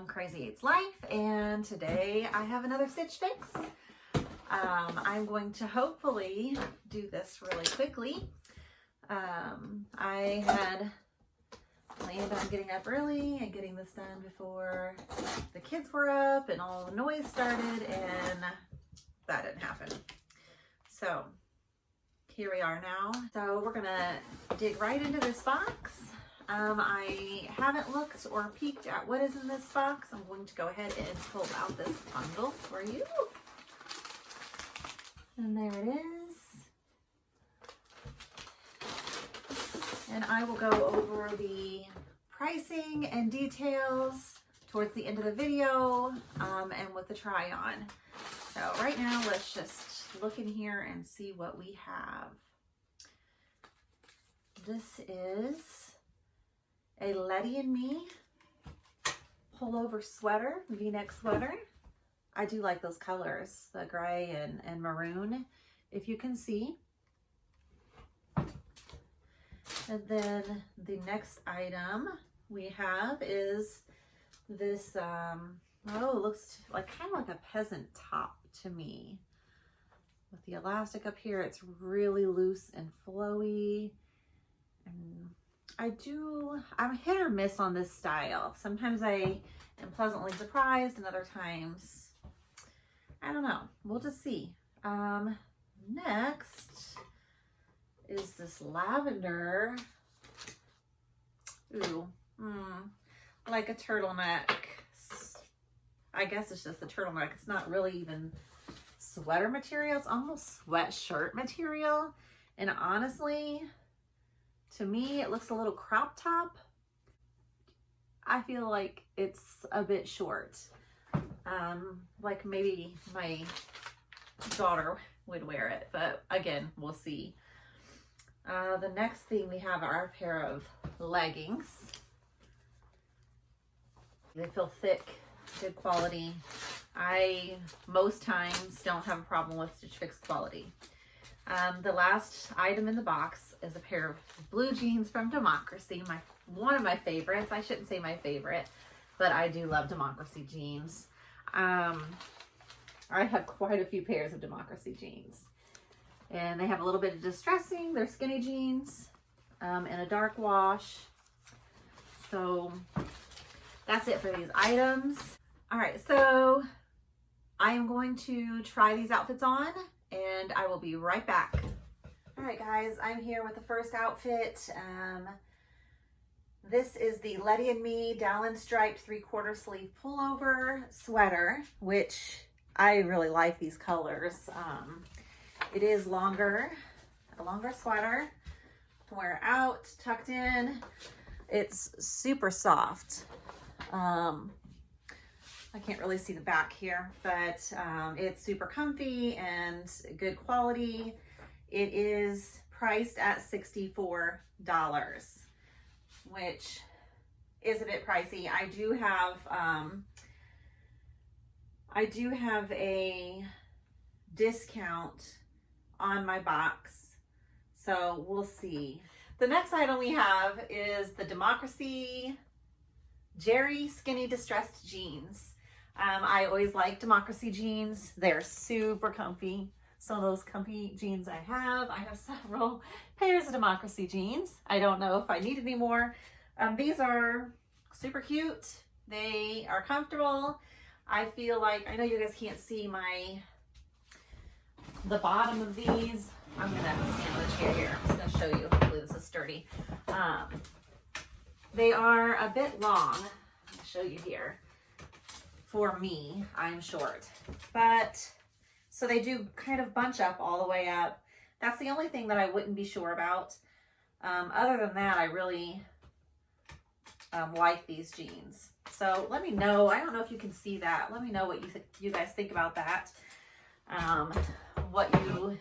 Crazy Eight's Life, and today I have another stitch fix. I'm going to hopefully do this really quickly. I had planned on getting up early and getting this done before the kids were up and all the noise started, and that didn't happen. So here we are now. So we're gonna dig right into this box. I haven't looked or peeked at what is in this box. I'm going to go ahead and pull out this bundle for you. And there it is. And I will go over the pricing and details towards the end of the video and with the try on. So right now, let's just look in here and see what we have. This is a Letty and Me pullover sweater, V-neck sweater. I do like those colors, the gray and maroon, if you can see. And then the next item we have is this, it looks like kind of like a peasant top to me. With the elastic up here, it's really loose and flowy. And I'm hit or miss on this style. Sometimes I am pleasantly surprised, and other times, I don't know. We'll just see. Next is this lavender. Ooh, like a turtleneck. I guess it's just a turtleneck. It's not really even sweater material. It's almost sweatshirt material. And honestly, to me, it looks a little crop top. I feel like it's a bit short. Like maybe my daughter would wear it, but again, we'll see. The next thing we have are a pair of leggings. They feel thick, good quality. I, most times, don't have a problem with Stitch Fix quality. The last item in the box is a pair of blue jeans from Democracy, one of my favorites. I shouldn't say my favorite, but I do love Democracy jeans. I have quite a few pairs of Democracy jeans, and they have a little bit of distressing. They're skinny jeans and a dark wash. So that's it for these items. All right, so I am going to try these outfits on, and I will be right back. All right, guys, I'm here with the first outfit. This is the Letty and Me Dallin striped 3/4 sleeve pullover sweater, which I really like these colors. It is a longer sweater to wear out, tucked in. It's super soft. I can't really see the back here, but it's super comfy and good quality. It is priced at $64, which is a bit pricey. I do have a discount on my box, so we'll see. The next item we have is the Democracy Jerry Skinny Distressed Jeans. I always like Democracy jeans. They're super comfy. So those comfy jeans I have several pairs of Democracy jeans. I don't know if I need any more. These are super cute. They are comfortable. I feel like, I know you guys can't see the bottom of these. I'm gonna stand on the chair here. I'm just gonna show you. Hopefully this is sturdy. They are a bit long. I'll show you here. For me, I'm short, but so they do kind of bunch up all the way up. That's the only thing that I wouldn't be sure about. Other than that, I really like these jeans. So let me know. I don't know if you can see that. Let me know what you guys think about that. What you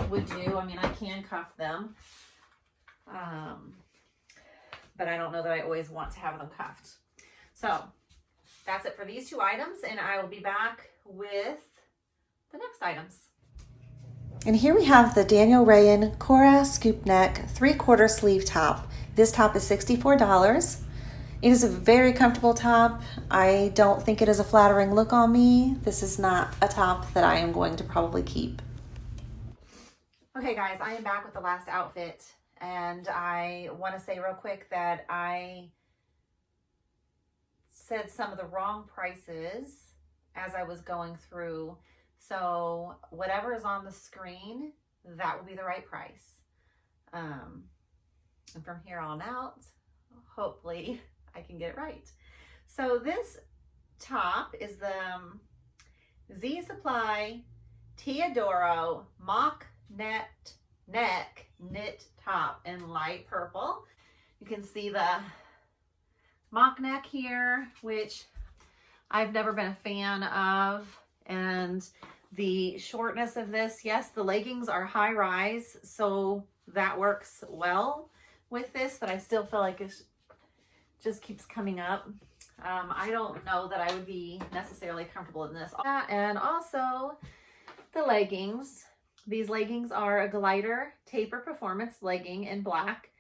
would do. I mean, I can cuff them, but I don't know that I always want to have them cuffed. So that's it for these two items, and I will be back with the next items. And here we have the Daniel Rayen Cora Scoop Neck 3/4 sleeve top. This top is $64. It is a very comfortable top. I don't think it is a flattering look on me. This is not a top that I am going to probably keep. Okay guys, I am back with the last outfit, and I want to say real quick that I said some of the wrong prices as I was going through. So whatever is on the screen, that will be the right price. And from here on out, hopefully I can get it right. So this top is the Z Supply Teodoro mock neck knit top in light purple. You can see the mock neck here, which I've never been a fan of, and the shortness of this. Yes, the leggings are high rise, so that works well with this, but I still feel like it just keeps coming up. I don't know that I would be necessarily comfortable in this. And also the leggings. These leggings are a glider taper performance legging in black.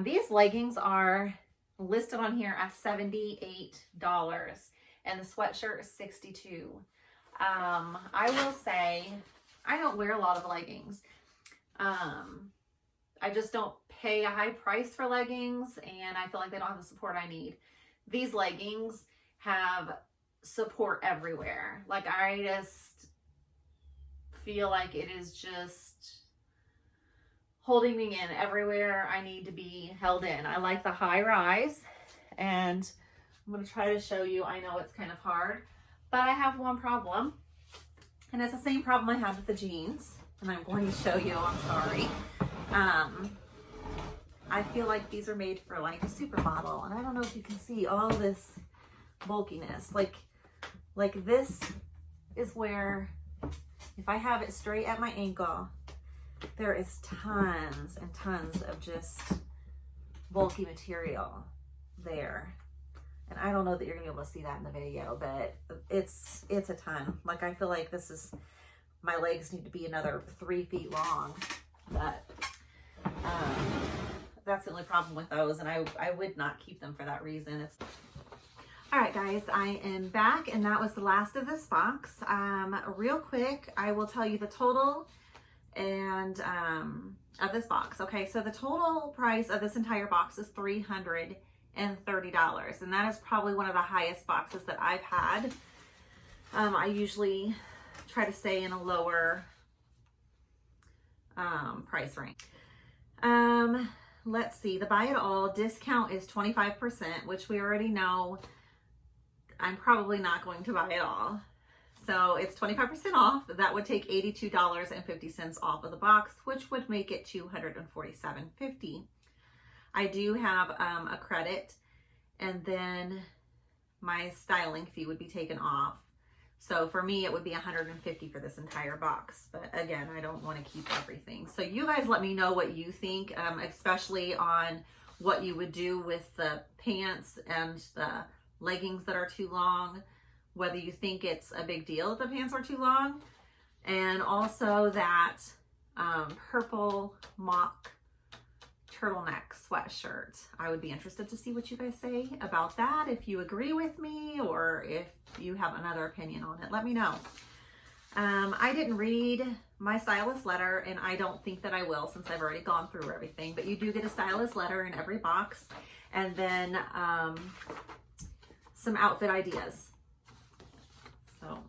These leggings are listed on here as $78, and the sweatshirt is $62. I will say I don't wear a lot of leggings. I just don't pay a high price for leggings, and I feel like they don't have the support I need. These leggings have support everywhere. Like, I just feel like it is just holding me in everywhere I need to be held in. I like the high rise, and I'm going to try to show you. I know it's kind of hard, but I have one problem, and it's the same problem I had with the jeans, and I'm going to show you. I'm sorry. I feel like these are made for like a supermodel, and I don't know if you can see all this bulkiness. Like this is where, if I have it straight at my ankle, there is tons and tons of just bulky material there. And I don't know that you're gonna be able to see that in the video, but it's a ton. Like, I feel like this is, my legs need to be another 3 feet long, but that's the only problem with those, and I would not keep them for that reason. All right, guys, I am back, and that was the last of this box. Real quick, I will tell you the total and of this box. Okay, so the total price of this entire box is $330, and that is probably one of the highest boxes that I've had. I usually try to stay in a lower price range. Let's see, the buy it all discount is 25%, which we already know I'm probably not going to buy it all. So it's 25% off. That would take $82.50 off of the box, which would make it $247.50. I do have a credit, and then my styling fee would be taken off. So for me, it would be $150 for this entire box. But again, I don't want to keep everything. So you guys let me know what you think, especially on what you would do with the pants and the leggings that are too long, whether you think it's a big deal that the pants are too long, and also that purple mock turtleneck sweatshirt. I would be interested to see what you guys say about that, if you agree with me or if you have another opinion on it. Let me know. I didn't read my stylist letter, and I don't think that I will, since I've already gone through everything, but you do get a stylist letter in every box, and then some outfit ideas. So,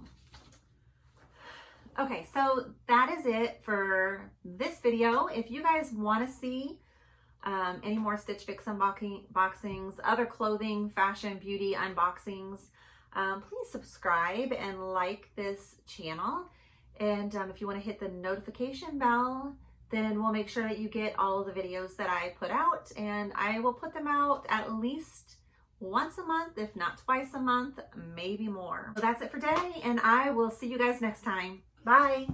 okay, so that is it for this video. If you guys want to see any more Stitch Fix unboxings, other clothing, fashion, beauty unboxings, please subscribe and like this channel. And if you want to hit the notification bell, then we'll make sure that you get all of the videos that I put out, and I will put them out at least once a month, if not twice a month, maybe more. So that's it for today, and I will see you guys next time. Bye.